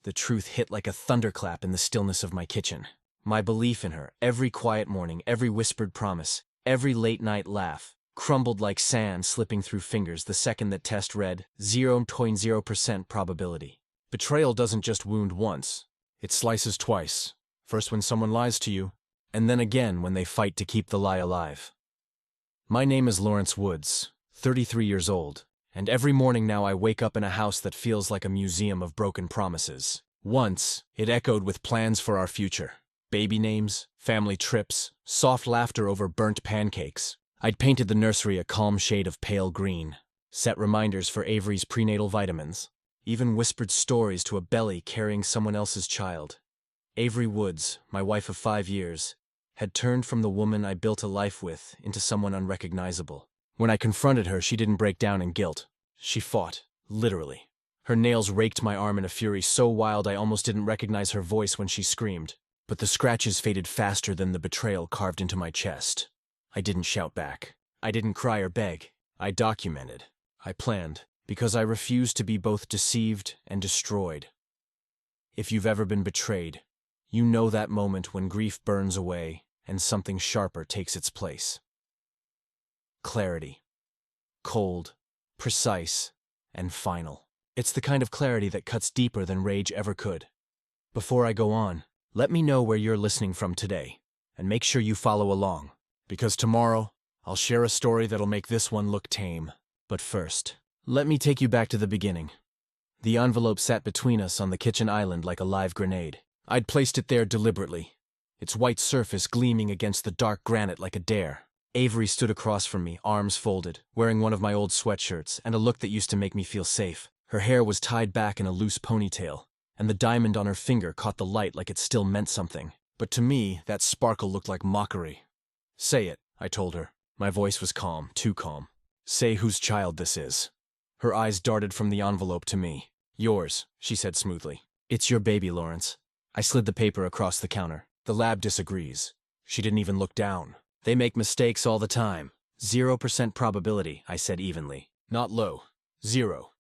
The truth hit like a thunderclap in the stillness of my kitchen. My belief in her, every quiet morning, every whispered promise, every late-night laugh, crumbled like sand slipping through fingers the second that test read 0.0% probability. Betrayal doesn't just wound once, it slices twice. First when someone lies to you, and then again when they fight to keep the lie alive. My name is Lawrence Woods, 33 years old, and every morning now I wake up in a house that feels like a museum of broken promises. Once, it echoed with plans for our future. Baby names, family trips, soft laughter over burnt pancakes. I'd painted the nursery a calm shade of pale green, set reminders for Avery's prenatal vitamins, even whispered stories to a belly carrying someone else's child. Avery Woods, my wife of 5 years, had turned from the woman I built a life with into someone unrecognizable. When I confronted her, she didn't break down in guilt. She fought, literally. Her nails raked my arm in a fury so wild I almost didn't recognize her voice when she screamed. But the scratches faded faster than the betrayal carved into my chest. I didn't shout back. I didn't cry or beg. I documented. I planned, because I refused to be both deceived and destroyed. If you've ever been betrayed, you know that moment when grief burns away and something sharper takes its place. Clarity. Cold, precise, and final. It's the kind of clarity that cuts deeper than rage ever could. Before I go on, let me know where you're listening from today, and make sure you follow along, because tomorrow, I'll share a story that'll make this one look tame. But first, let me take you back to the beginning. The envelope sat between us on the kitchen island like a live grenade. I'd placed it there deliberately, its white surface gleaming against the dark granite like a dare. Avery stood across from me, arms folded, wearing one of my old sweatshirts and a look that used to make me feel safe. Her hair was tied back in a loose ponytail, and the diamond on her finger caught the light like it still meant something. But to me, that sparkle looked like mockery. "Say it," I told her. My voice was calm, too calm. "Say whose child this is." Her eyes darted from the envelope to me. "Yours," she said smoothly. "It's your baby, Lawrence." I slid the paper across the counter. "The lab disagrees." She didn't even look down. "They make mistakes all the time. 0% probability," I said evenly. "Not low. 0.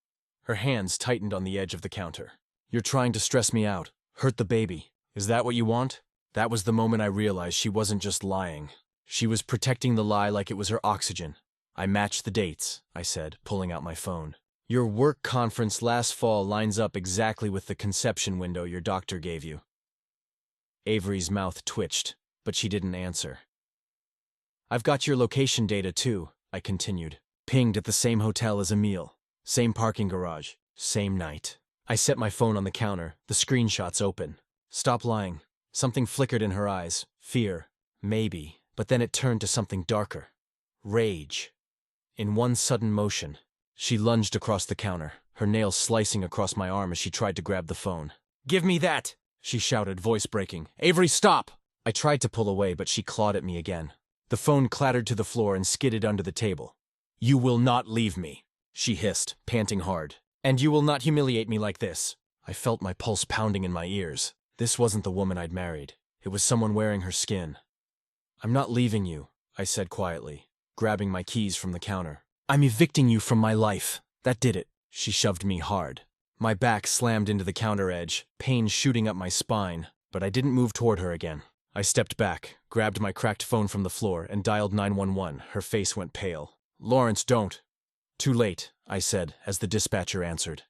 Her hands tightened on the edge of the counter. "You're trying to stress me out, hurt the baby. Is that what you want?" That was the moment I realized she wasn't just lying. She was protecting the lie like it was her oxygen. "I matched the dates," I said, pulling out my phone. "Your work conference last fall lines up exactly with the conception window your doctor gave you." Avery's mouth twitched, but she didn't answer. "I've got your location data too," I continued. "Pinged at the same hotel as Emil. Same parking garage. Same night." I set my phone on the counter, the screenshots open. "Stop lying." Something flickered in her eyes. Fear. Maybe. But then it turned to something darker. Rage. In one sudden motion, she lunged across the counter, her nails slicing across my arm as she tried to grab the phone. "Give me that!" she shouted, voice breaking. "Avery, stop!" I tried to pull away, but she clawed at me again. The phone clattered to the floor and skidded under the table. "You will not leave me," she hissed, panting hard. "And you will not humiliate me like this." I felt my pulse pounding in my ears. This wasn't the woman I'd married. It was someone wearing her skin. "I'm not leaving you," I said quietly, grabbing my keys from the counter. "I'm evicting you from my life." That did it. She shoved me hard. My back slammed into the counter edge, pain shooting up my spine, but I didn't move toward her again. I stepped back, grabbed my cracked phone from the floor, and dialed 911. Her face went pale. "Lawrence, don't." "Too late," I said, as the dispatcher answered.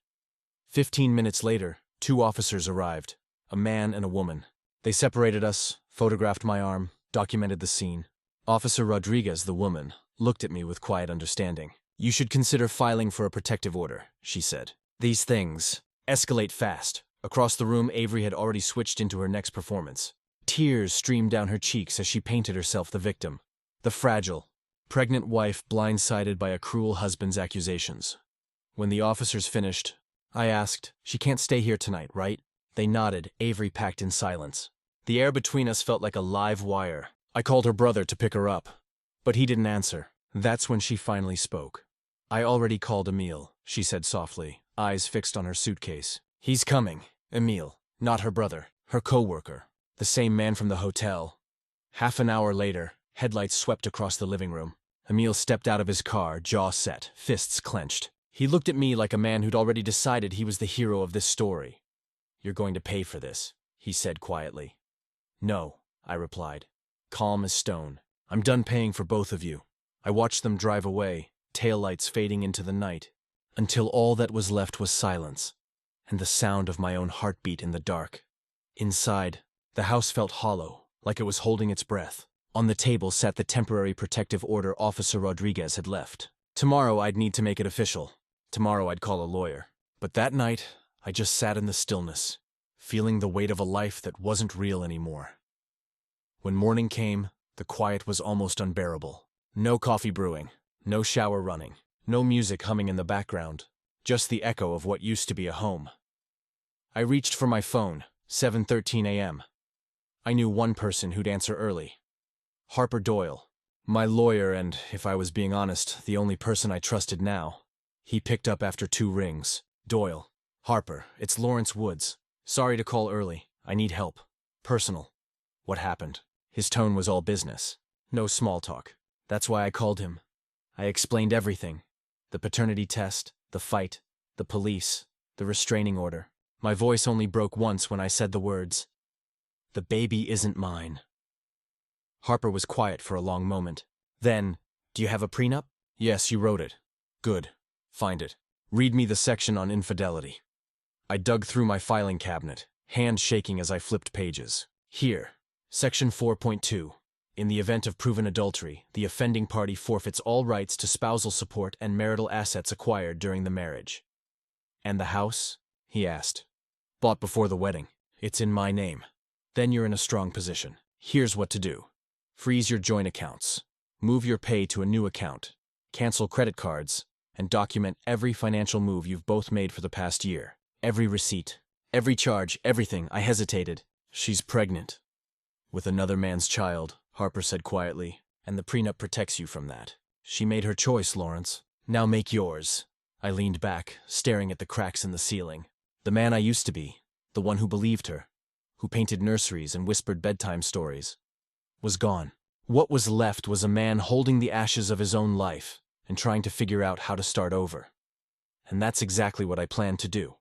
15 minutes later, 2 officers arrived, a man and a woman. They separated us, photographed my arm, documented the scene. Officer Rodriguez, the woman, looked at me with quiet understanding. "You should consider filing for a protective order," she said. "These things escalate fast." Across the room, Avery had already switched into her next performance. Tears streamed down her cheeks as she painted herself the victim. The fragile, pregnant wife blindsided by a cruel husband's accusations. When the officers finished, I asked, "She can't stay here tonight, right?" They nodded, Avery packed in silence. The air between us felt like a live wire. I called her brother to pick her up, but he didn't answer. That's when she finally spoke. "I already called Emil," she said softly, eyes fixed on her suitcase. "He's coming." Emil, not her brother, her co-worker, the same man from the hotel. Half an hour later, headlights swept across the living room. Emil stepped out of his car, jaw set, fists clenched. He looked at me like a man who'd already decided he was the hero of this story. "You're going to pay for this," he said quietly. "No," I replied, calm as stone. "I'm done paying for both of you." I watched them drive away, taillights fading into the night, until all that was left was silence, and the sound of my own heartbeat in the dark. Inside, the house felt hollow, like it was holding its breath. On the table sat the temporary protective order Officer Rodriguez had left. Tomorrow I'd need to make it official. Tomorrow I'd call a lawyer. But that night, I just sat in the stillness, feeling the weight of a life that wasn't real anymore. When morning came, the quiet was almost unbearable. No coffee brewing, no shower running, no music humming in the background, just the echo of what used to be a home. I reached for my phone, 7:13 a.m. I knew one person who'd answer early. Harper Doyle, my lawyer and, if I was being honest, the only person I trusted now. He picked up after 2 rings. "Doyle. Harper, it's Lawrence Woods. Sorry to call early. I need help. Personal." "What happened?" His tone was all business. No small talk. That's why I called him. I explained everything. The paternity test, the fight, the police, the restraining order. My voice only broke once when I said the words, "The baby isn't mine." Harper was quiet for a long moment. Then, "Do you have a prenup?" "Yes, you wrote it." "Good. Find it. Read me the section on infidelity." I dug through my filing cabinet, hand shaking as I flipped pages. "Here. Section 4.2. In the event of proven adultery, the offending party forfeits all rights to spousal support and marital assets acquired during the marriage." "And the house?" he asked. "Bought before the wedding. It's in my name." "Then you're in a strong position. Here's what to do. Freeze your joint accounts. Move your pay to a new account. Cancel credit cards, and document every financial move you've both made for the past year. Every receipt, every charge, everything." I hesitated. "She's pregnant." "With another man's child," Harper said quietly, "and the prenup protects you from that. She made her choice, Lawrence. Now make yours." I leaned back, staring at the cracks in the ceiling. The man I used to be, the one who believed her, who painted nurseries and whispered bedtime stories, was gone. What was left was a man holding the ashes of his own life and trying to figure out how to start over. And that's exactly what I planned to do.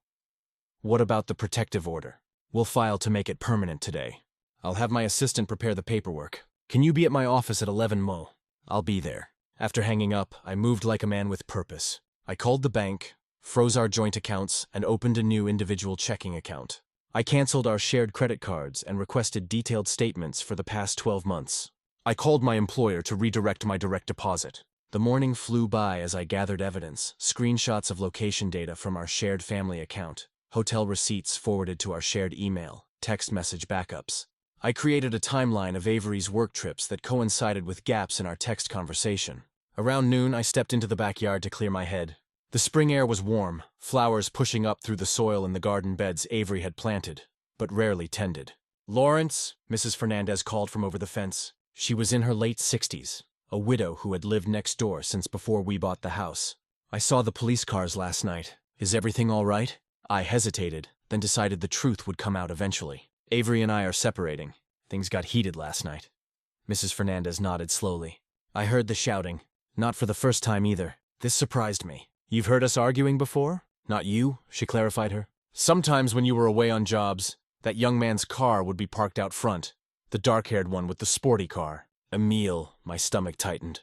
"What about the protective order?" "We'll file to make it permanent today. I'll have my assistant prepare the paperwork. Can you be at my office at 11 Mo? I'll be there." After hanging up, I moved like a man with purpose. I called the bank, froze our joint accounts, and opened a new individual checking account. I canceled our shared credit cards and requested detailed statements for the past 12 months. I called my employer to redirect my direct deposit. The morning flew by as I gathered evidence, screenshots of location data from our shared family account, hotel receipts forwarded to our shared email, text message backups. I created a timeline of Avery's work trips that coincided with gaps in our text conversation. Around noon, I stepped into the backyard to clear my head. The spring air was warm, flowers pushing up through the soil in the garden beds Avery had planted, but rarely tended. "Lawrence," Mrs. Fernandez called from over the fence. She was in her late 60s, a widow who had lived next door since before we bought the house. "I saw the police cars last night. Is everything all right?" I hesitated, then decided the truth would come out eventually. "Avery and I are separating. Things got heated last night." Mrs. Fernandez nodded slowly. "I heard the shouting. Not for the first time either. This surprised me." "You've heard us arguing before?" "Not you," she clarified her. "Sometimes when you were away on jobs, that young man's car would be parked out front. The dark-haired one with the sporty car." "Emile," my stomach tightened.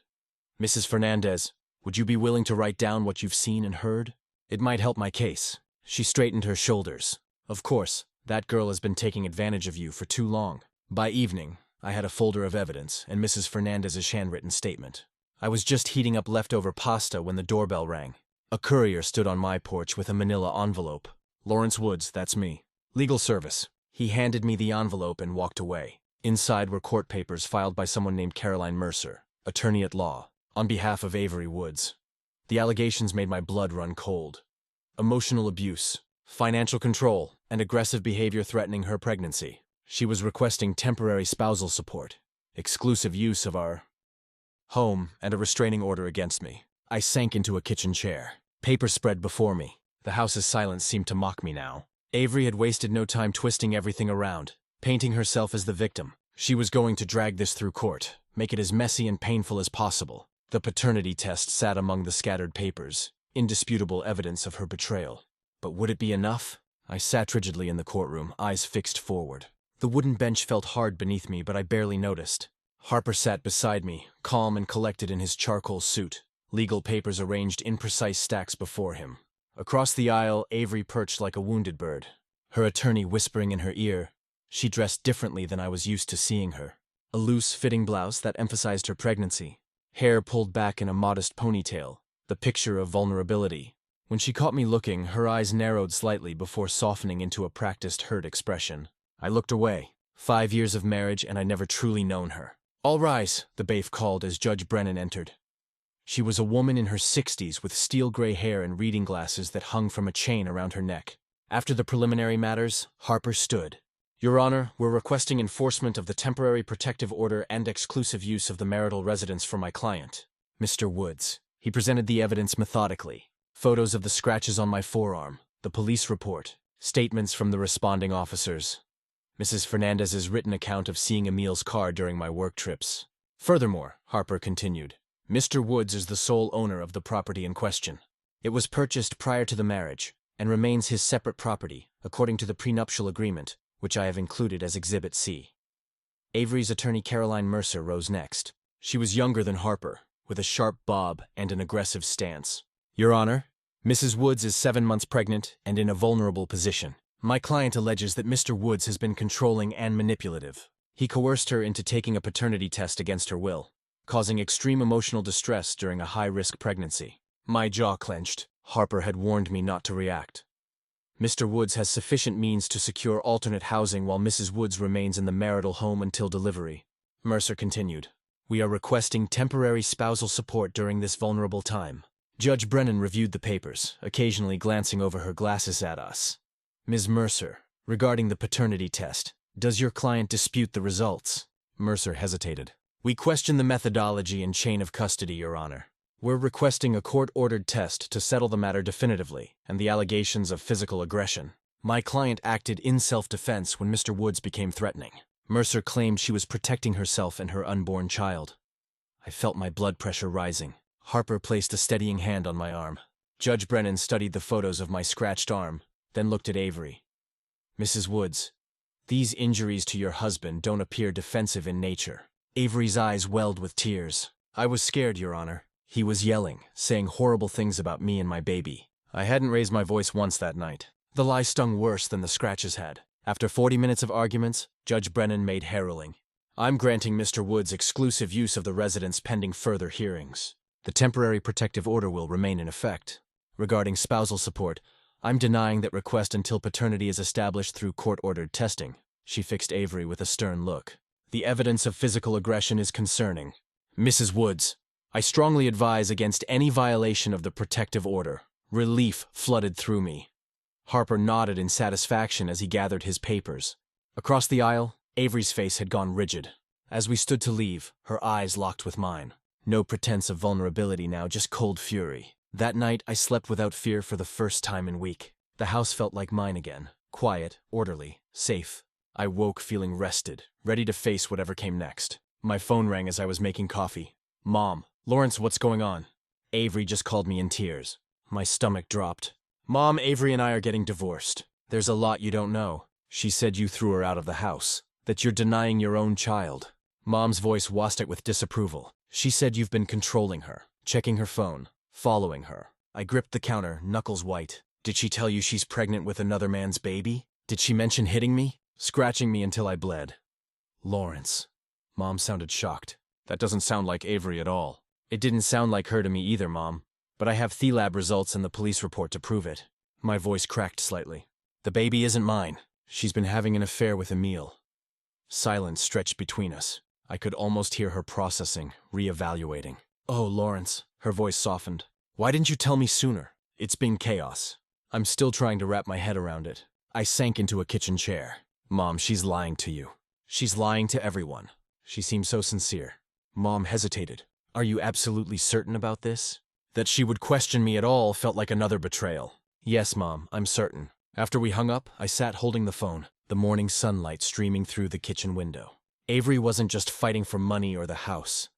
"Mrs. Fernandez, would you be willing to write down what you've seen and heard? It might help my case." She straightened her shoulders. "Of course, that girl has been taking advantage of you for too long." By evening, I had a folder of evidence and Mrs. Fernandez's handwritten statement. I was just heating up leftover pasta when the doorbell rang. A courier stood on my porch with a manila envelope. "Lawrence Woods, that's me. Legal service." He handed me the envelope and walked away. Inside were court papers filed by someone named Caroline Mercer, attorney at law, on behalf of Avery Woods. The allegations made my blood run cold. Emotional abuse, financial control, and aggressive behavior threatening her pregnancy. She was requesting temporary spousal support, exclusive use of our home, and a restraining order against me. I sank into a kitchen chair. Paper spread before me. The house's silence seemed to mock me now. Avery had wasted no time twisting everything around, painting herself as the victim. She was going to drag this through court, make it as messy and painful as possible. The paternity test sat among the scattered papers, indisputable evidence of her betrayal. But would it be enough? I sat rigidly in the courtroom, eyes fixed forward. The wooden bench felt hard beneath me, but I barely noticed. Harper sat beside me, calm and collected in his charcoal suit, legal papers arranged in precise stacks before him. Across the aisle, Avery perched like a wounded bird, her attorney whispering in her ear. She dressed differently than I was used to seeing her. A loose-fitting blouse that emphasized her pregnancy, hair pulled back in a modest ponytail, the picture of vulnerability. When she caught me looking, her eyes narrowed slightly before softening into a practiced hurt expression. I looked away. 5 years of marriage and I never truly known her. "All rise," the bailiff called as Judge Brennan entered. She was a woman in her 60s with steel-gray hair and reading glasses that hung from a chain around her neck. After the preliminary matters, Harper stood. "Your Honor, we're requesting enforcement of the temporary protective order and exclusive use of the marital residence for my client, Mr. Woods." He presented the evidence methodically. Photos of the scratches on my forearm, the police report, statements from the responding officers, Mrs. Fernandez's written account of seeing Emil's car during my work trips. "Furthermore," Harper continued, "Mr. Woods is the sole owner of the property in question. It was purchased prior to the marriage and remains his separate property, according to the prenuptial agreement, which I have included as Exhibit C." Avery's attorney Caroline Mercer rose next. She was younger than Harper, with a sharp bob and an aggressive stance. "Your Honor, Mrs. Woods is 7 months pregnant and in a vulnerable position. My client alleges that Mr. Woods has been controlling and manipulative. He coerced her into taking a paternity test against her will, causing extreme emotional distress during a high-risk pregnancy." My jaw clenched. Harper had warned me not to react. "Mr. Woods has sufficient means to secure alternate housing while Mrs. Woods remains in the marital home until delivery," Mercer continued. "We are requesting temporary spousal support during this vulnerable time." Judge Brennan reviewed the papers, occasionally glancing over her glasses at us. "Ms. Mercer, regarding the paternity test, does your client dispute the results?" Mercer hesitated. "We question the methodology and chain of custody, Your Honor. We're requesting a court-ordered test to settle the matter definitively, and the allegations of physical aggression. My client acted in self-defense when Mr. Woods became threatening. Mercer claimed she was protecting herself and her unborn child." I felt my blood pressure rising. Harper placed a steadying hand on my arm. Judge Brennan studied the photos of my scratched arm, then looked at Avery. "Mrs. Woods, these injuries to your husband don't appear defensive in nature." Avery's eyes welled with tears. "I was scared, Your Honor. He was yelling, saying horrible things about me and my baby. I hadn't raised my voice once that night." The lie stung worse than the scratches had. After 40 minutes of arguments, Judge Brennan made harrowing. "I'm granting Mr. Woods exclusive use of the residence pending further hearings. The temporary protective order will remain in effect. Regarding spousal support, I'm denying that request until paternity is established through court-ordered testing." She fixed Avery with a stern look. "The evidence of physical aggression is concerning. Mrs. Woods, I strongly advise against any violation of the protective order." Relief flooded through me. Harper nodded in satisfaction as he gathered his papers. Across the aisle, Avery's face had gone rigid. As we stood to leave, her eyes locked with mine. No pretense of vulnerability now, just cold fury. That night, I slept without fear for the first time in a week. The house felt like mine again. Quiet, orderly, safe. I woke feeling rested, ready to face whatever came next. My phone rang as I was making coffee. "Mom, Lawrence, what's going on?" Avery just called me in tears. My stomach dropped. "Mom, Avery and I are getting divorced. There's a lot you don't know. She said you threw her out of the house, that you're denying your own child." Mom's voice washed with disapproval. "She said you've been controlling her, checking her phone, following her." I gripped the counter, knuckles white. "Did she tell you she's pregnant with another man's baby? Did she mention hitting me, scratching me until I bled?" "Lawrence." Mom sounded shocked. "That doesn't sound like Avery at all." "It didn't sound like her to me either, Mom. But I have THELAB results and the police report to prove it." My voice cracked slightly. "The baby isn't mine. She's been having an affair with Emil." Silence stretched between us. I could almost hear her processing, reevaluating. "Oh, Lawrence," her voice softened. "Why didn't you tell me sooner? It's been chaos." I'm still trying to wrap my head around it. I sank into a kitchen chair. "Mom, she's lying to you. She's lying to everyone." She seemed so sincere. Mom hesitated. "Are you absolutely certain about this?" That she would question me at all felt like another betrayal. "Yes, Mom, I'm certain." After we hung up, I sat holding the phone, the morning sunlight streaming through the kitchen window. Avery wasn't just fighting for money or the house.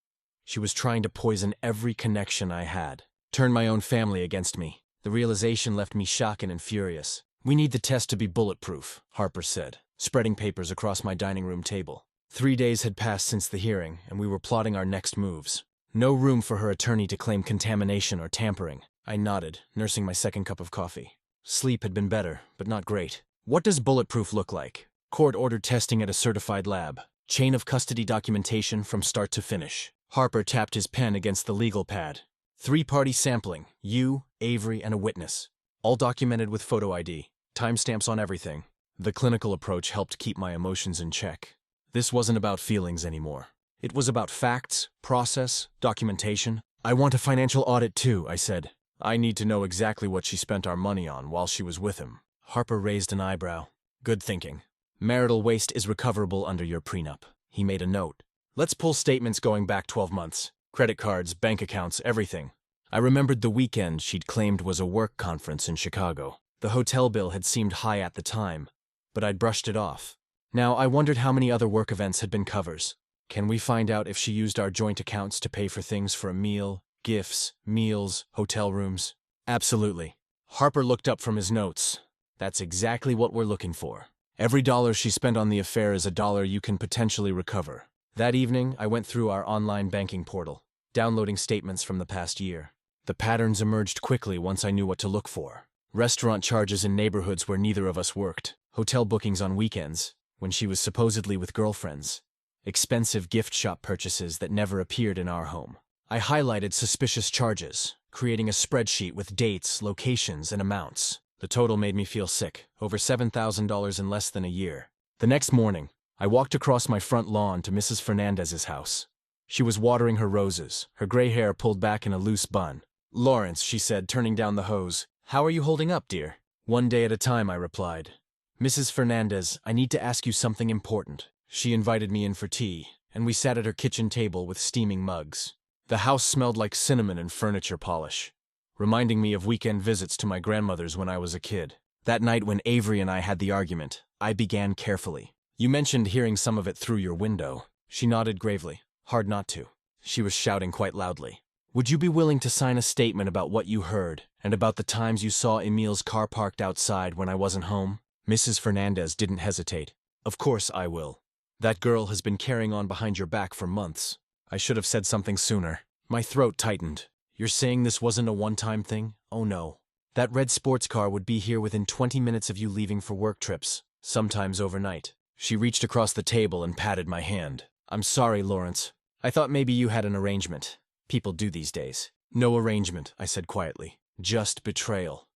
She was trying to poison every connection I had, turn my own family against me. The realization left me shocking and furious. We need the test to be bulletproof, Harper said, spreading papers across my dining room table. 3 days had passed since the hearing, and we were plotting our next moves. No room for her attorney to claim contamination or tampering. I nodded, nursing my second cup of coffee. Sleep had been better, but not great. What does bulletproof look like? Court-ordered testing at a certified lab. Chain of custody documentation from start to finish. Harper tapped his pen against the legal pad. 3-party sampling, you, Avery, and a witness. All documented with photo ID. Timestamps on everything. The clinical approach helped keep my emotions in check. This wasn't about feelings anymore. It was about facts, process, documentation. I want a financial audit too, I said. I need to know exactly what she spent our money on while she was with him. Harper raised an eyebrow. Good thinking. Marital waste is recoverable under your prenup. He made a note. Let's pull statements going back 12 months. Credit cards, bank accounts, everything. I remembered the weekend she'd claimed was a work conference in Chicago. The hotel bill had seemed high at the time, but I'd brushed it off. Now I wondered how many other work events had been covers. Can we find out if she used our joint accounts to pay for things for a meal, gifts, meals, hotel rooms? Absolutely. Harper looked up from his notes. That's exactly what we're looking for. Every dollar she spent on the affair is a dollar you can potentially recover. That evening, I went through our online banking portal, downloading statements from the past year. The patterns emerged quickly once I knew what to look for. Restaurant charges in neighborhoods where neither of us worked. Hotel bookings on weekends, when she was supposedly with girlfriends. Expensive gift shop purchases that never appeared in our home. I highlighted suspicious charges, creating a spreadsheet with dates, locations, and amounts. The total made me feel sick, over $7,000 in less than a year. The next morning, I walked across my front lawn to Mrs. Fernandez's house. She was watering her roses, her gray hair pulled back in a loose bun. "Lawrence," she said, turning down the hose. "How are you holding up, dear?" "One day at a time," I replied. "Mrs. Fernandez, I need to ask you something important." She invited me in for tea, and we sat at her kitchen table with steaming mugs. The house smelled like cinnamon and furniture polish, reminding me of weekend visits to my grandmother's when I was a kid. That night when Avery and I had the argument, I began carefully. "You mentioned hearing some of it through your window." She nodded gravely. Hard not to. She was shouting quite loudly. "Would you be willing to sign a statement about what you heard, and about the times you saw Emil's car parked outside when I wasn't home?" Mrs. Fernandez didn't hesitate. "Of course I will. That girl has been carrying on behind your back for months." I should have said something sooner. My throat tightened. "You're saying this wasn't a one-time thing?" "Oh no. That red sports car would be here within 20 minutes of you leaving for work trips, sometimes overnight." She reached across the table and patted my hand. "I'm sorry, Lawrence. I thought maybe you had an arrangement. People do these days." "No arrangement," I said quietly. "Just betrayal."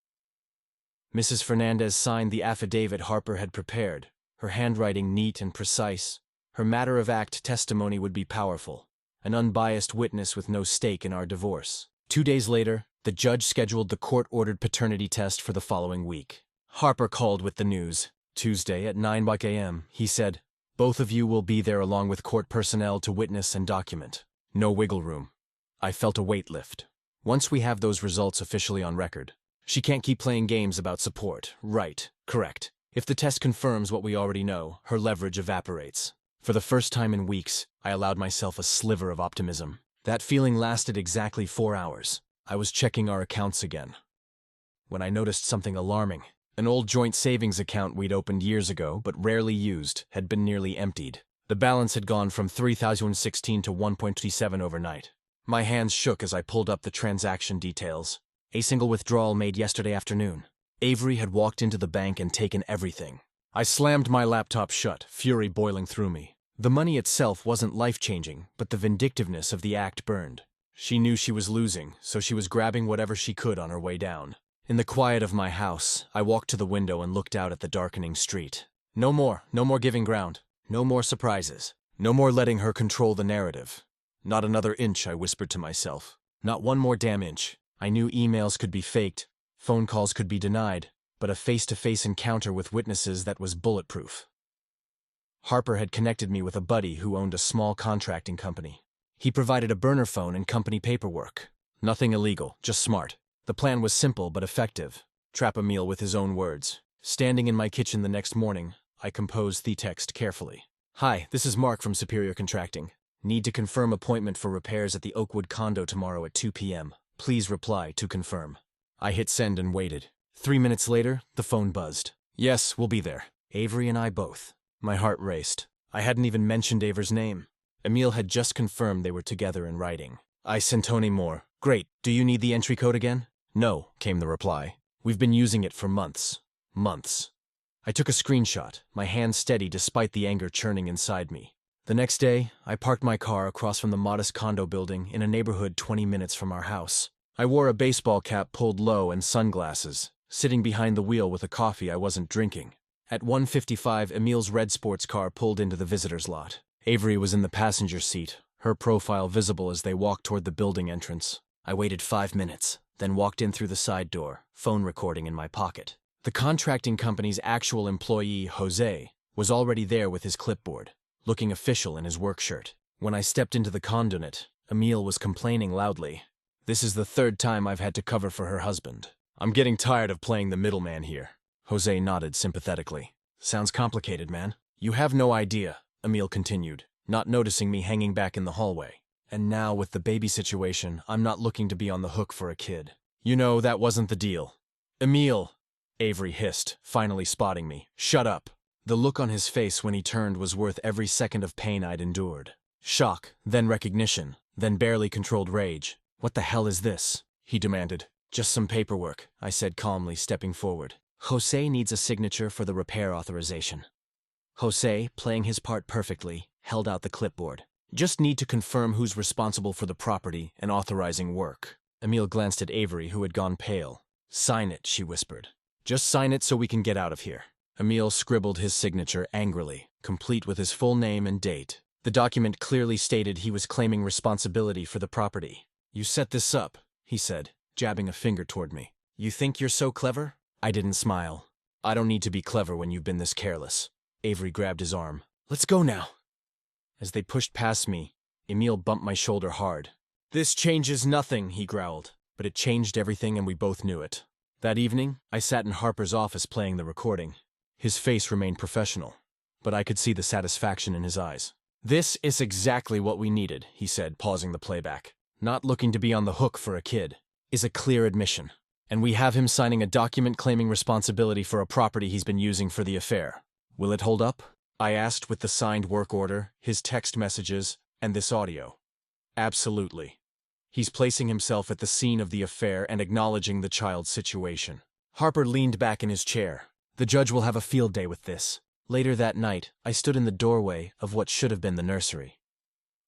Mrs. Fernandez signed the affidavit Harper had prepared, her handwriting neat and precise. Her matter-of-fact testimony would be powerful, an unbiased witness with no stake in our divorce. 2 days later, the judge scheduled the court-ordered paternity test for the following week. Harper called with the news. Tuesday at 9 a.m., he said, "Both of you will be there along with court personnel to witness and document. No wiggle room." I felt a weight lift. Once we have those results officially on record, she can't keep playing games about support. Right, correct. If the test confirms what we already know, her leverage evaporates. For the first time in weeks, I allowed myself a sliver of optimism. That feeling lasted exactly 4 hours. I was checking our accounts again, when I noticed something alarming. An old joint savings account we'd opened years ago, but rarely used, had been nearly emptied. The balance had gone from $3,016 to $1.27 overnight. My hands shook as I pulled up the transaction details. A single withdrawal made yesterday afternoon. Avery had walked into the bank and taken everything. I slammed my laptop shut, fury boiling through me. The money itself wasn't life-changing, but the vindictiveness of the act burned. She knew she was losing, so she was grabbing whatever she could on her way down. In the quiet of my house, I walked to the window and looked out at the darkening street. No more giving ground. No more surprises. No more letting her control the narrative. Not another inch, I whispered to myself. Not one more damn inch. I knew emails could be faked, phone calls could be denied, but a face-to-face encounter with witnesses that was bulletproof. Harper had connected me with a buddy who owned a small contracting company. He provided a burner phone and company paperwork. Nothing illegal, just smart. The plan was simple but effective. Trap Emil with his own words. Standing in my kitchen the next morning, I composed the text carefully. "Hi, this is Mark from Superior Contracting. Need to confirm appointment for repairs at the Oakwood condo tomorrow at 2 p.m. Please reply to confirm." I hit send and waited. 3 minutes later, the phone buzzed. Yes, we'll be there. Avery and I both. My heart raced. I hadn't even mentioned Aver's name. Emil had just confirmed they were together in writing. I sent Tony more. Great, do you need the entry code again? No, came the reply. We've been using it for months. Months. I took a screenshot, my hand steady despite the anger churning inside me. The next day, I parked my car across from the modest condo building in a neighborhood 20 minutes from our house. I wore a baseball cap pulled low and sunglasses, sitting behind the wheel with a coffee I wasn't drinking. At 1:55, Emil's red sports car pulled into the visitor's lot. Avery was in the passenger seat, her profile visible as they walked toward the building entrance. I waited 5 minutes, then walked in through the side door, phone recording in my pocket. The contracting company's actual employee, Jose, was already there with his clipboard, looking official in his work shirt. When I stepped into the conduit, Emil was complaining loudly. This is the third time I've had to cover for her husband. I'm getting tired of playing the middleman here. Jose nodded sympathetically. Sounds complicated, man. You have no idea, Emil continued, not noticing me hanging back in the hallway. And now with the baby situation, I'm not looking to be on the hook for a kid. You know, that wasn't the deal. Emil, Avery hissed, finally spotting me. Shut up. The look on his face when he turned was worth every second of pain I'd endured. Shock, then recognition, then barely controlled rage. What the hell is this? He demanded. Just some paperwork, I said calmly, stepping forward. Jose needs a signature for the repair authorization. Jose, playing his part perfectly, held out the clipboard. Just need to confirm who's responsible for the property and authorizing work. Emil glanced at Avery, who had gone pale. Sign it, she whispered. Just sign it so we can get out of here. Emil scribbled his signature angrily, complete with his full name and date. The document clearly stated he was claiming responsibility for the property. You set this up, he said, jabbing a finger toward me. You think you're so clever? I didn't smile. I don't need to be clever when you've been this careless. Avery grabbed his arm. Let's go now. As they pushed past me, Emil bumped my shoulder hard. This changes nothing, he growled, but it changed everything and we both knew it. That evening, I sat in Harper's office playing the recording. His face remained professional, but I could see the satisfaction in his eyes. This is exactly what we needed, he said, pausing the playback. Not looking to be on the hook for a kid is a clear admission. And we have him signing a document claiming responsibility for a property he's been using for the affair. Will it hold up? I asked with the signed work order, his text messages, and this audio. Absolutely. He's placing himself at the scene of the affair and acknowledging the child's situation. Harper leaned back in his chair. The judge will have a field day with this. Later that night, I stood in the doorway of what should have been the nursery.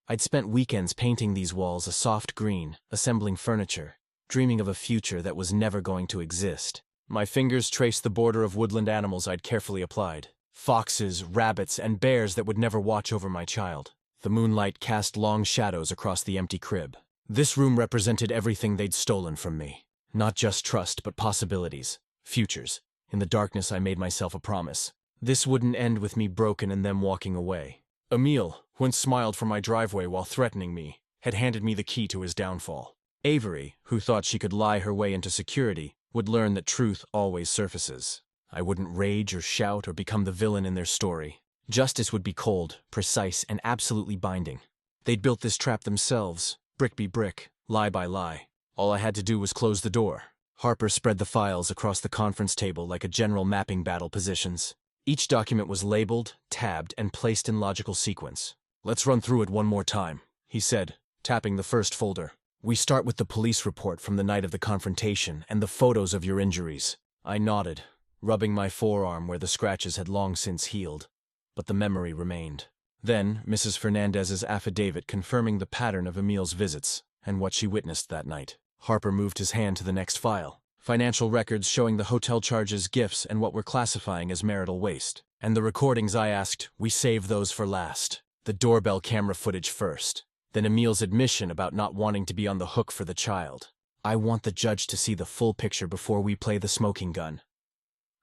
I'd spent weekends painting these walls a soft green, assembling furniture, dreaming of a future that was never going to exist. My fingers traced the border of woodland animals I'd carefully applied. Foxes, rabbits, and bears that would never watch over my child. The moonlight cast long shadows across the empty crib. This room represented everything they'd stolen from me. Not just trust, but possibilities. Futures. In the darkness, I made myself a promise. This wouldn't end with me broken and them walking away. Emil, who once smiled from my driveway while threatening me, had handed me the key to his downfall. Avery, who thought she could lie her way into security, would learn that truth always surfaces. I wouldn't rage or shout or become the villain in their story. Justice would be cold, precise, and absolutely binding. They'd built this trap themselves, brick by brick, lie by lie. All I had to do was close the door. Harper spread the files across the conference table like a general mapping battle positions. Each document was labeled, tabbed, and placed in logical sequence. Let's run through it one more time, he said, tapping the first folder. We start with the police report from the night of the confrontation and the photos of your injuries. I nodded, rubbing my forearm where the scratches had long since healed, but the memory remained. Then, Mrs. Fernandez's affidavit confirming the pattern of Emil's visits and what she witnessed that night. Harper moved his hand to the next file. Financial records showing the hotel charges, gifts, and what we're classifying as marital waste. And the recordings, I asked, we save those for last. The doorbell camera footage first. Then Emil's admission about not wanting to be on the hook for the child. I want the judge to see the full picture before we play the smoking gun.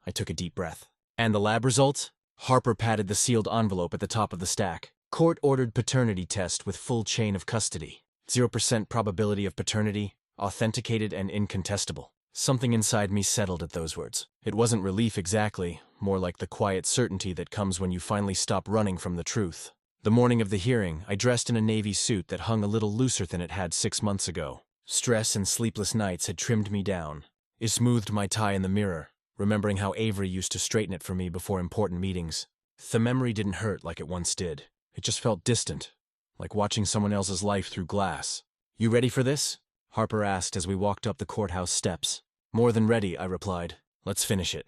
I took a deep breath. And the lab results? Harper patted the sealed envelope at the top of the stack. Court-ordered paternity test with full chain of custody. 0% probability of paternity, authenticated and incontestable. Something inside me settled at those words. It wasn't relief exactly, more like the quiet certainty that comes when you finally stop running from the truth. The morning of the hearing, I dressed in a navy suit that hung a little looser than it had 6 months ago. Stress and sleepless nights had trimmed me down, I smoothed my tie in the mirror, remembering how Avery used to straighten it for me before important meetings. The memory didn't hurt like it once did. It just felt distant, like watching someone else's life through glass. You ready for this? Harper asked as we walked up the courthouse steps. More than ready, I replied. Let's finish it.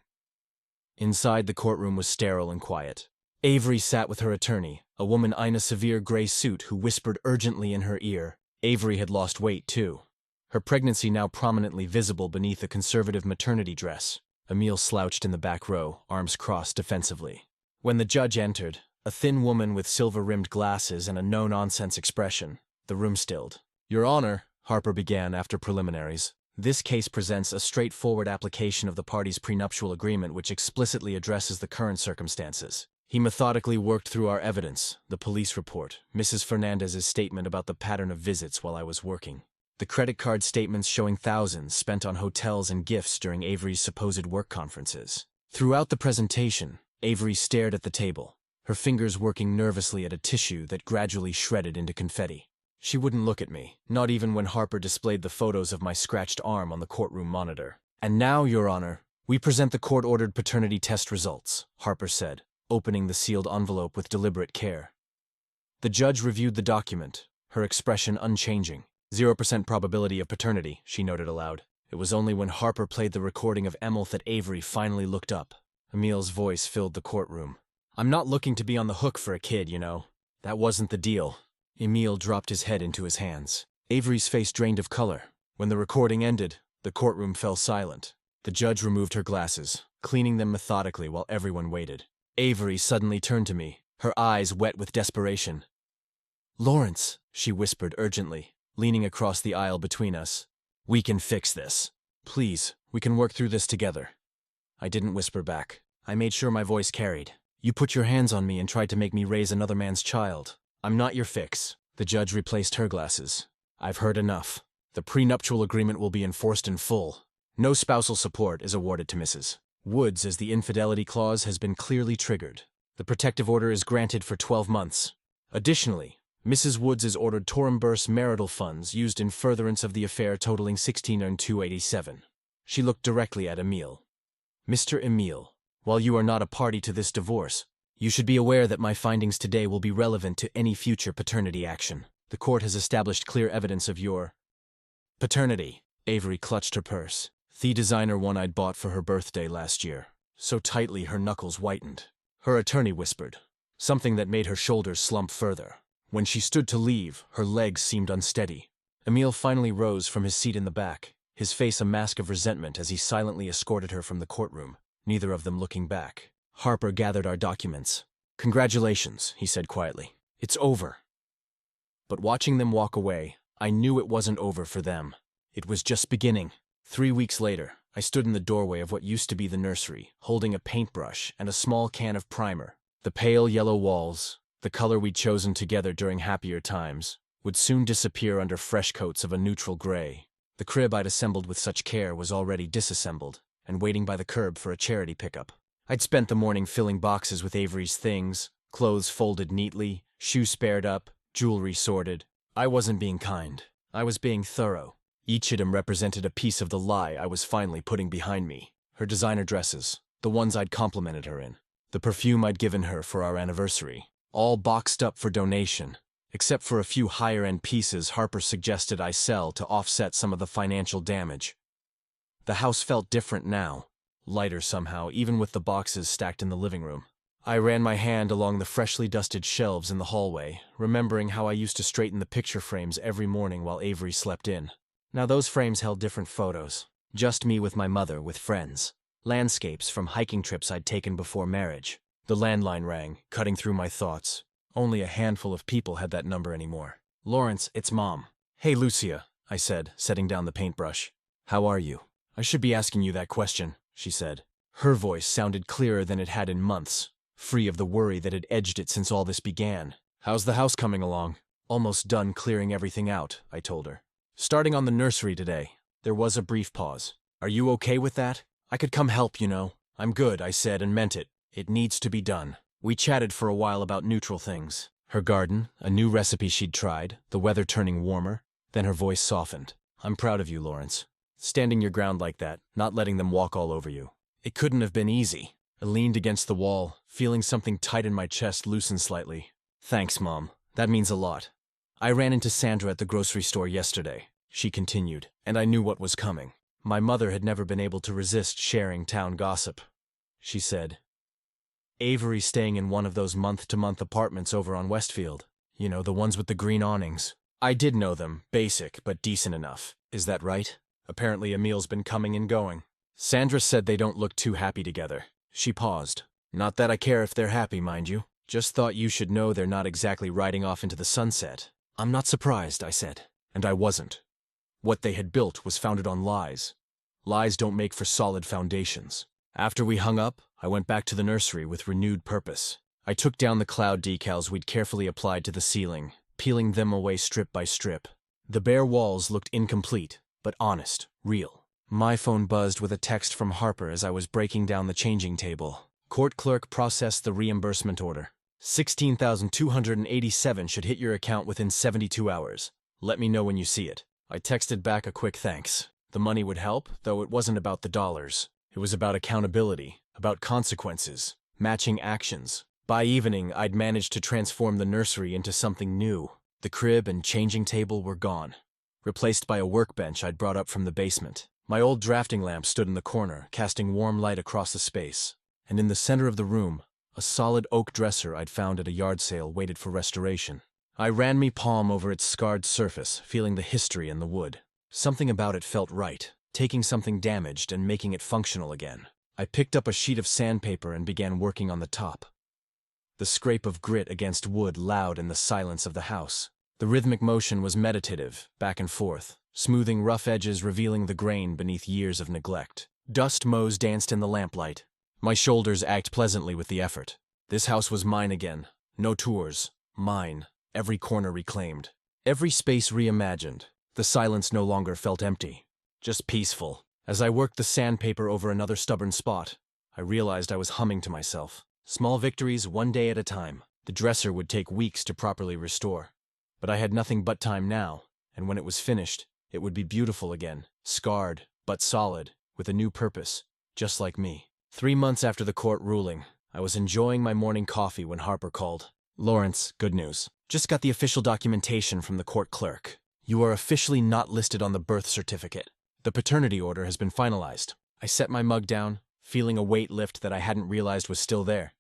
Inside, the courtroom was sterile and quiet. Avery sat with her attorney, a woman in a severe gray suit who whispered urgently in her ear. Avery had lost weight, too. Her pregnancy now prominently visible beneath a conservative maternity dress. Emile slouched in the back row, arms crossed defensively. When the judge entered, a thin woman with silver-rimmed glasses and a no-nonsense expression, the room stilled. Your Honor, Harper began after preliminaries, this case presents a straightforward application of the parties' prenuptial agreement which explicitly addresses the current circumstances. He methodically worked through our evidence, the police report, Mrs. Fernandez's statement about the pattern of visits while I was working, the credit card statements showing thousands spent on hotels and gifts during Avery's supposed work conferences. Throughout the presentation, Avery stared at the table, her fingers working nervously at a tissue that gradually shredded into confetti. She wouldn't look at me, not even when Harper displayed the photos of my scratched arm on the courtroom monitor. And now, Your Honor, we present the court-ordered paternity test results, Harper said, opening the sealed envelope with deliberate care. The judge reviewed the document, her expression unchanging. 0% probability of paternity, she noted aloud. It was only when Harper played the recording of Emil that Avery finally looked up. Emile's voice filled the courtroom. I'm not looking to be on the hook for a kid, you know. That wasn't the deal. Emile dropped his head into his hands. Avery's face drained of color. When the recording ended, the courtroom fell silent. The judge removed her glasses, cleaning them methodically while everyone waited. Avery suddenly turned to me, her eyes wet with desperation. Lawrence, she whispered urgently, leaning across the aisle between us. We can fix this. Please, we can work through this together. I didn't whisper back. I made sure my voice carried. You put your hands on me and tried to make me raise another man's child. I'm not your fix. The judge replaced her glasses. I've heard enough. The prenuptial agreement will be enforced in full. No spousal support is awarded to Mrs. Woods as the infidelity clause has been clearly triggered. The protective order is granted for 12 months. Additionally, Mrs. Woods is ordered to reimburse marital funds used in furtherance of the affair totaling $16,287. She looked directly at Emile. Mr. Emile, while you are not a party to this divorce, you should be aware that my findings today will be relevant to any future paternity action. The court has established clear evidence of your paternity. Avery clutched her purse, the designer one I'd bought for her birthday last year, so tightly her knuckles whitened. Her attorney whispered, something that made her shoulders slump further. When she stood to leave, her legs seemed unsteady. Emile finally rose from his seat in the back, his face a mask of resentment as he silently escorted her from the courtroom, neither of them looking back. Harper gathered our documents. Congratulations, he said quietly. It's over. But watching them walk away, I knew it wasn't over for them. It was just beginning. 3 weeks later, I stood in the doorway of what used to be the nursery, holding a paintbrush and a small can of primer. The pale yellow walls, the color we'd chosen together during happier times, would soon disappear under fresh coats of a neutral gray. The crib I'd assembled with such care was already disassembled and waiting by the curb for a charity pickup. I'd spent the morning filling boxes with Avery's things, clothes folded neatly, shoes spared up, jewelry sorted. I wasn't being kind. I was being thorough. Each item represented a piece of the lie I was finally putting behind me. Her designer dresses, the ones I'd complimented her in, the perfume I'd given her for our anniversary, all boxed up for donation, except for a few higher-end pieces Harper suggested I sell to offset some of the financial damage. The house felt different now, lighter somehow, even with the boxes stacked in the living room. I ran my hand along the freshly dusted shelves in the hallway, remembering how I used to straighten the picture frames every morning while Avery slept in. Now those frames held different photos. Just me with my mother, with friends. Landscapes from hiking trips I'd taken before marriage. The landline rang, cutting through my thoughts. Only a handful of people had that number anymore. Lawrence, it's Mom. Hey, Lucia, I said, setting down the paintbrush. How are you? I should be asking you that question, she said. Her voice sounded clearer than it had in months, free of the worry that had edged it since all this began. How's the house coming along? Almost done clearing everything out, I told her. Starting on the nursery today. There was a brief pause. Are you okay with that? I could come help, you know. I'm good, I said and meant it. It needs to be done. We chatted for a while about neutral things. Her garden, a new recipe she'd tried, the weather turning warmer. Then her voice softened. I'm proud of you, Lawrence. Standing your ground like that, not letting them walk all over you. It couldn't have been easy. I leaned against the wall, feeling something tight in my chest loosen slightly. Thanks, Mom. That means a lot. I ran into Sandra at the grocery store yesterday, she continued, and I knew what was coming. My mother had never been able to resist sharing town gossip. She said, Avery's staying in one of those month-to-month apartments over on Westfield. You know, the ones with the green awnings. I did know them, basic, but decent enough. Is that right? Apparently Emil's been coming and going. Sandra said they don't look too happy together. She paused. Not that I care if they're happy, mind you. Just thought you should know they're not exactly riding off into the sunset. I'm not surprised, I said. And I wasn't. What they had built was founded on lies. Lies don't make for solid foundations. After we hung up, I went back to the nursery with renewed purpose. I took down the cloud decals we'd carefully applied to the ceiling, peeling them away strip by strip. The bare walls looked incomplete, but honest, real. My phone buzzed with a text from Harper as I was breaking down the changing table. Court clerk processed the reimbursement order. $16,287 should hit your account within 72 hours. Let me know when you see it. I texted back a quick thanks. The money would help, though it wasn't about the dollars. It was about accountability, about consequences, matching actions. By evening, I'd managed to transform the nursery into something new. The crib and changing table were gone, replaced by a workbench I'd brought up from the basement. My old drafting lamp stood in the corner, casting warm light across the space. And in the center of the room, a solid oak dresser I'd found at a yard sale waited for restoration. I ran me palm over its scarred surface, feeling the history in the wood. Something about it felt right, taking something damaged and making it functional again. I picked up a sheet of sandpaper and began working on the top. The scrape of grit against wood loud in the silence of the house. The rhythmic motion was meditative, back and forth, smoothing rough edges revealing the grain beneath years of neglect. Dust motes danced in the lamplight. My shoulders ached pleasantly with the effort. This house was mine again. No tours. Mine. Every corner reclaimed. Every space reimagined. The silence no longer felt empty. Just peaceful. As I worked the sandpaper over another stubborn spot, I realized I was humming to myself. Small victories, one day at a time. The dresser would take weeks to properly restore. But I had nothing but time now, and when it was finished, it would be beautiful again. Scarred, but solid, with a new purpose, just like me. 3 months after the court ruling, I was enjoying my morning coffee when Harper called. Lawrence, good news. Just got the official documentation from the court clerk. You are officially not listed on the birth certificate. The paternity order has been finalized. I set my mug down, feeling a weight lift that I hadn't realized was still there.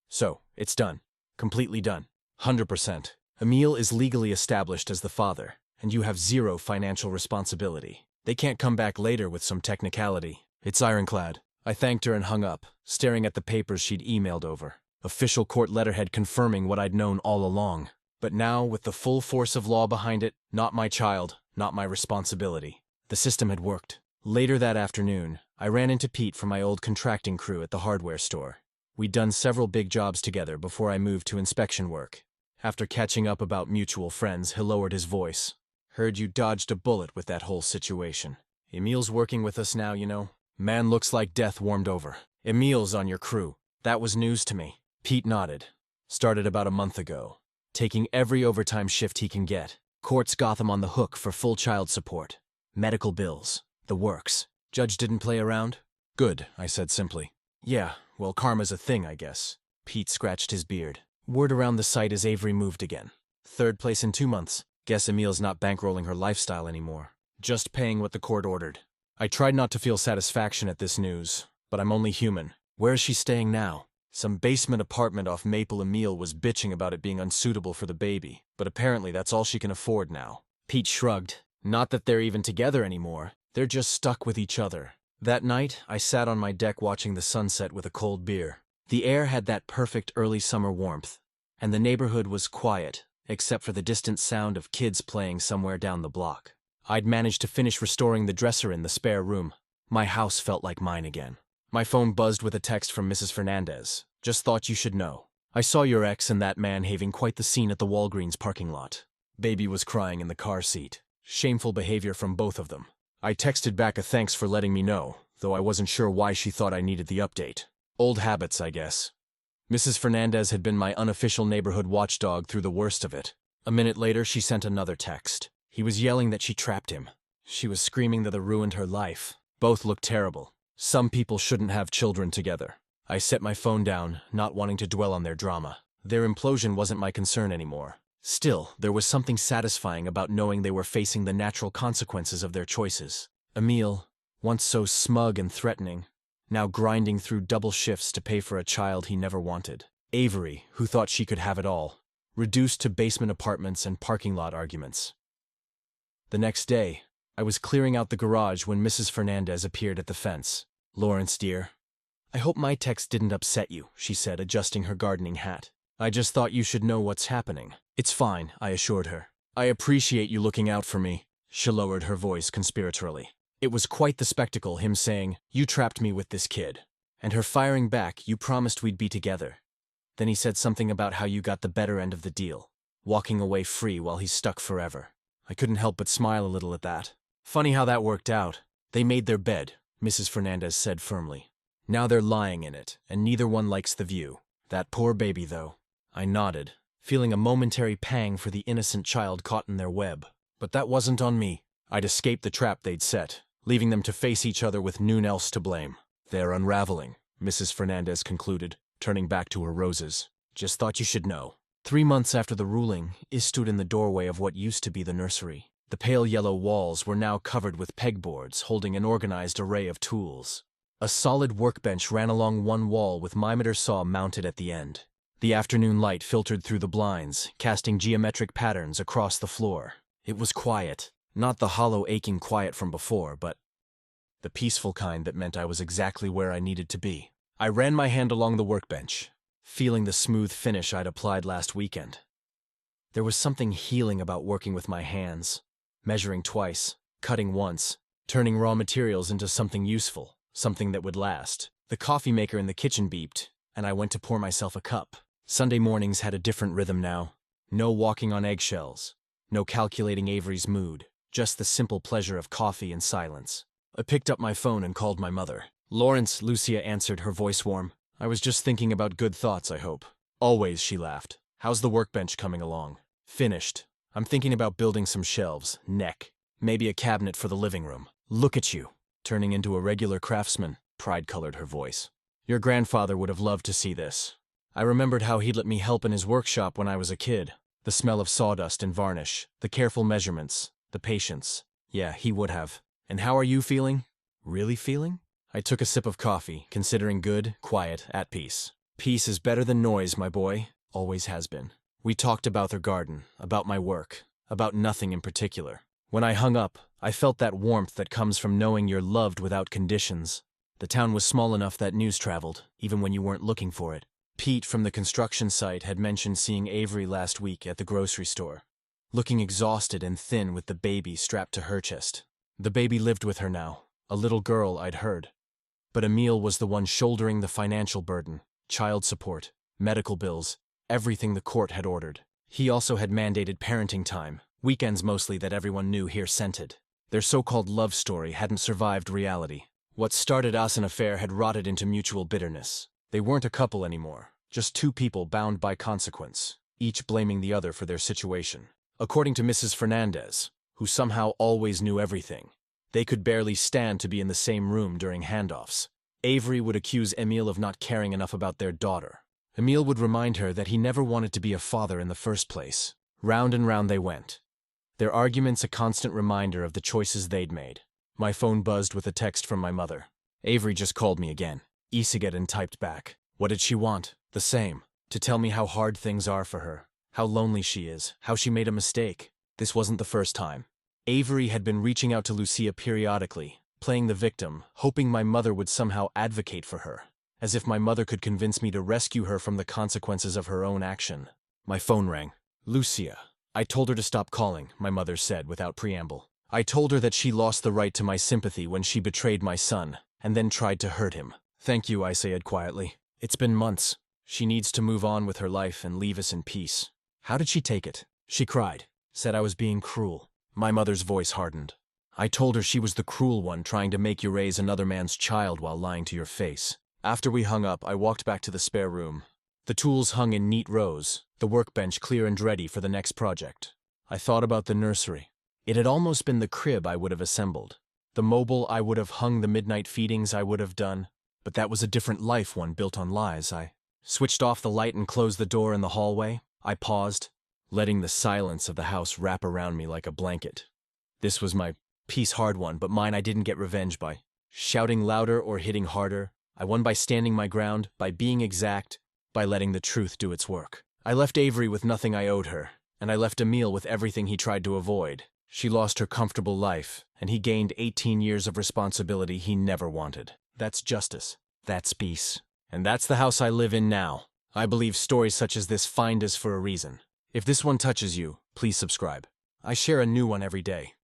So, it's done. Completely done. 100%. Emil is legally established as the father, and you have zero financial responsibility. They can't come back later with some technicality. It's ironclad. I thanked her and hung up, staring at the papers she'd emailed over. Official court letterhead confirming what I'd known all along. But now, with the full force of law behind it, not my child, not my responsibility. The system had worked. Later that afternoon, I ran into Pete from my old contracting crew at the hardware store. We'd done several big jobs together before I moved to inspection work. After catching up about mutual friends, he lowered his voice. Heard you dodged a bullet with that whole situation. Emil's working with us now, you know. Man looks like death warmed over. Emil's on your crew. That was news to me. Pete nodded. Started about a month ago. Taking every overtime shift he can get. Courts got him on the hook for full child support. Medical bills. The works. Judge didn't play around? Good, I said simply. Yeah, well, karma's a thing, I guess. Pete scratched his beard. Word around the site is Avery moved again. 3rd place in 2 months. Guess Emil's not bankrolling her lifestyle anymore. Just paying what the court ordered. I tried not to feel satisfaction at this news, but I'm only human. Where is she staying now? Some basement apartment off Maple. Emil was bitching about it being unsuitable for the baby, but apparently that's all she can afford now. Pete shrugged. Not that they're even together anymore. They're just stuck with each other. That night, I sat on my deck watching the sunset with a cold beer. The air had that perfect early summer warmth, and the neighborhood was quiet, except for the distant sound of kids playing somewhere down the block. I'd managed to finish restoring the dresser in the spare room. My house felt like mine again. My phone buzzed with a text from Mrs. Fernandez. Just thought you should know. I saw your ex and that man having quite the scene at the Walgreens parking lot. Baby was crying in the car seat. Shameful behavior from both of them. I texted back a thanks for letting me know, though I wasn't sure why she thought I needed the update. Old habits, I guess. Mrs. Fernandez had been my unofficial neighborhood watchdog through the worst of it. A minute later, she sent another text. He was yelling that she trapped him. She was screaming that it ruined her life. Both looked terrible. Some people shouldn't have children together. I set my phone down, not wanting to dwell on their drama. Their implosion wasn't my concern anymore. Still, there was something satisfying about knowing they were facing the natural consequences of their choices. Emile, once so smug and threatening, now grinding through double shifts to pay for a child he never wanted. Avery, who thought she could have it all, reduced to basement apartments and parking lot arguments. The next day, I was clearing out the garage when Mrs. Fernandez appeared at the fence. "Lawrence, dear, I hope my text didn't upset you," she said, adjusting her gardening hat. "I just thought you should know what's happening." "It's fine," I assured her. "I appreciate you looking out for me." She lowered her voice conspiratorially. It was quite the spectacle, him saying, "You trapped me with this kid," and her firing back, "You promised we'd be together." Then he said something about how you got the better end of the deal, walking away free while he's stuck forever. I couldn't help but smile a little at that. "Funny how that worked out. They made their bed," Mrs. Fernandez said firmly. "Now they're lying in it, and neither one likes the view. That poor baby, though." I nodded, feeling a momentary pang for the innocent child caught in their web. But that wasn't on me. I'd escaped the trap they'd set, leaving them to face each other with none else to blame. "They're unraveling," Mrs. Fernandez concluded, turning back to her roses. "Just thought you should know." 3 months after the ruling, I stood in the doorway of what used to be the nursery. The pale yellow walls were now covered with pegboards holding an organized array of tools. A solid workbench ran along one wall with miter saw mounted at the end. The afternoon light filtered through the blinds, casting geometric patterns across the floor. It was quiet. Not the hollow, aching quiet from before, but the peaceful kind that meant I was exactly where I needed to be. I ran my hand along the workbench, feeling the smooth finish I'd applied last weekend. There was something healing about working with my hands, measuring twice, cutting once, turning raw materials into something useful, something that would last. The coffee maker in the kitchen beeped, and I went to pour myself a cup. Sunday mornings had a different rhythm now. No walking on eggshells, no calculating Avery's mood, just the simple pleasure of coffee and silence. I picked up my phone and called my mother. "Lawrence," Lucia answered, her voice warm. "I was just thinking about good thoughts, I hope." "Always," she laughed. "How's the workbench coming along?" "Finished. I'm thinking about building some shelves, maybe a cabinet for the living room." "Look at you, turning into a regular craftsman," pride colored her voice. "Your grandfather would have loved to see this." I remembered how he'd let me help in his workshop when I was a kid. The smell of sawdust and varnish, the careful measurements, the patience. Yeah, he would have. "And how are you feeling?" "Really feeling?" I took a sip of coffee, considering good, quiet, at peace. "Peace is better than noise, my boy. Always has been." We talked about their garden, about my work, about nothing in particular. When I hung up, I felt that warmth that comes from knowing you're loved without conditions. The town was small enough that news traveled, even when you weren't looking for it. Pete from the construction site had mentioned seeing Avery last week at the grocery store, looking exhausted and thin with the baby strapped to her chest. The baby lived with her now, a little girl, I'd heard. But Emile was the one shouldering the financial burden, child support, medical bills, everything the court had ordered. He also had mandated parenting time, weekends mostly, that everyone knew here scented. Their so-called love story hadn't survived reality. What started as an affair had rotted into mutual bitterness. They weren't a couple anymore, just two people bound by consequence, each blaming the other for their situation. According to Mrs. Fernandez, who somehow always knew everything, they could barely stand to be in the same room during handoffs. Avery would accuse Emile of not caring enough about their daughter. Emile would remind her that he never wanted to be a father in the first place. Round and round they went, their arguments a constant reminder of the choices they'd made. My phone buzzed with a text from my mother. Avery just called me again. Isageddon typed back. What did she want? The same. To tell me how hard things are for her, how lonely she is, how she made a mistake. This wasn't the first time. Avery had been reaching out to Lucia periodically, playing the victim, hoping my mother would somehow advocate for her, as if my mother could convince me to rescue her from the consequences of her own action. My phone rang. "Lucia." "I told her to stop calling," my mother said without preamble. "I told her that she lost the right to my sympathy when she betrayed my son, and then tried to hurt him." "Thank you," I said quietly. "It's been months. She needs to move on with her life and leave us in peace." "How did she take it?" "She cried. Said I was being cruel." My mother's voice hardened. "I told her she was the cruel one trying to make you raise another man's child while lying to your face." After we hung up, I walked back to the spare room. The tools hung in neat rows, the workbench clear and ready for the next project. I thought about the nursery. It had almost been the crib I would have assembled. The mobile I would have hung, the midnight feedings I would have done. But that was a different life, one built on lies. I switched off the light and closed the door in the hallway. I paused, letting the silence of the house wrap around me like a blanket. This was my peace, hard one, but mine. I didn't get revenge by shouting louder or hitting harder. I won by standing my ground, by being exact, by letting the truth do its work. I left Avery with nothing I owed her, and I left Emil with everything he tried to avoid. She lost her comfortable life, and he gained 18 years of responsibility he never wanted. That's justice. That's peace. And that's the house I live in now. I believe stories such as this find us for a reason. If this one touches you, please subscribe. I share a new one every day.